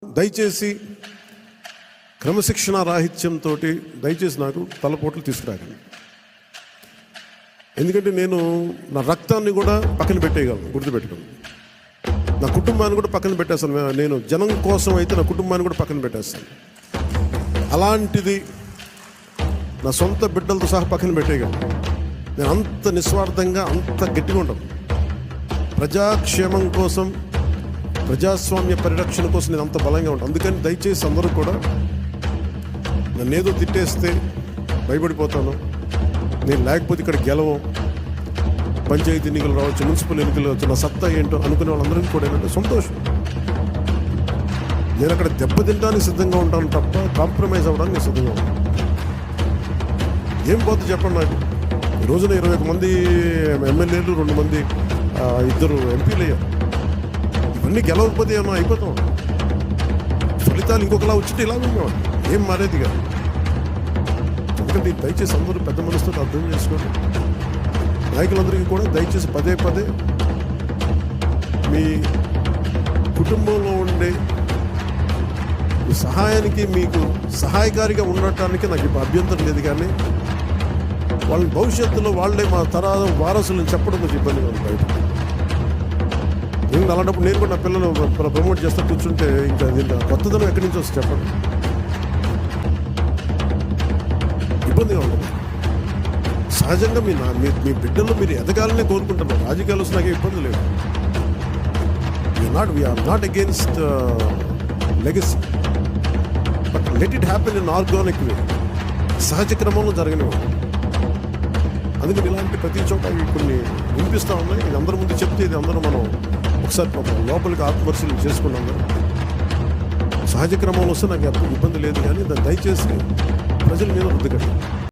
దయచేసి క్రమశిక్షణ రాహిత్యంతో దయచేసి నాకు తలపోట్లు తీసుకురాకండి. ఎందుకంటే నేను నా రక్తాన్ని కూడా పక్కన పెట్టేయగలను, గుర్తుపెట్టుకోండి. నా కుటుంబాన్ని కూడా పక్కన పెట్టేస్తాను. నేను జనం కోసం అయితే నా కుటుంబాన్ని కూడా పక్కన పెట్టేస్తాను. అలాంటిది నా సొంత బిడ్డలతో సహా పక్కన పెట్టేయగలను. నేను అంత నిస్వార్థంగా, అంత గట్టిగా ఉంటాను. ప్రజాక్షేమం కోసం, ప్రజాస్వామ్య పరిరక్షణ కోసం నేను అంత బలంగా ఉంటాను. అందుకని దయచేసి అందరూ కూడా నన్ను ఏదో తిట్టేస్తే భయపడిపోతాను. నేను లేకపోతే ఇక్కడ గెలవం, పంచాయతీ ఎన్నికలు రావచ్చు, మున్సిపల్ ఎన్నికలు రావచ్చు, నా సత్తా ఏంటో అనుకునే వాళ్ళందరికీ కూడా ఏంటంటే సంతోషం. నేను అక్కడ దెబ్బతింటానికి సిద్ధంగా ఉంటాను తప్ప కాంప్రమైజ్ అవ్వడానికి నేను సిద్ధంగా ఉంటాను. ఏం పోతే చెప్పండి నాకు. ఈ రోజున 21 మంది ఎమ్మెల్యేలు, 2 మంది 2 ఎంపీలు అయ్యారు. ఇవన్నీ గెలవకపోతే ఏమన్నా అయిపోతాం. ఫలితాలు ఇంకొకలా వచ్చితే ఇలా ఉండేవాడు, ఏం మారేది కాదు. ఎందుకంటే దయచేసి అందరూ పెద్ద మనసుతో అర్థం చేసుకోండి. నాయకులందరికీ కూడా దయచేసి పదే పదే మీ కుటుంబంలో ఉండే మీ సహాయానికి, మీకు సహాయకారిగా ఉండటానికి నాకు ఇప్పుడు అభ్యంతరం లేదు. కానీ వాళ్ళ భవిష్యత్తులో వాళ్ళే మా తరాల వారసులను చెప్పడం కొంచెం ఇబ్బందిగా ఉంది బయట. నేను అలాంటప్పుడు నేను కూడా నా పిల్లలు ప్రమోట్ చేస్తూ కూర్చుంటే ఇంకా దీంట్లో కొత్తదనం ఎక్కడి నుంచి వస్తే చెప్పండి, ఇబ్బందిగా ఉంటుంది. సహజంగా మీ బిడ్డల్లో మీరు ఎదగాలని కోరుకుంటున్నారు. రాజకీయాలు వస్తే నాకే ఇబ్బంది లేదు. We are not against legacy, but let it happen in organic way, సహజ క్రమంలో జరగనివ్వండి. అందుకని ఇలాంటి ప్రతి చోట కొన్ని వినిపిస్తూ ఉన్నాయి. ఇది అందరి ముందు చెప్తే ఇది అందరూ మనం ఒకసారి లోపలికి ఆత్మపరిశీలన చేసుకున్నాం కదా. సహజ క్రమంలో వస్తే నాకు ఇబ్బంది లేదు. కానీ దాన్ని దయచేసి ప్రజల మీద రుద్దుకండి.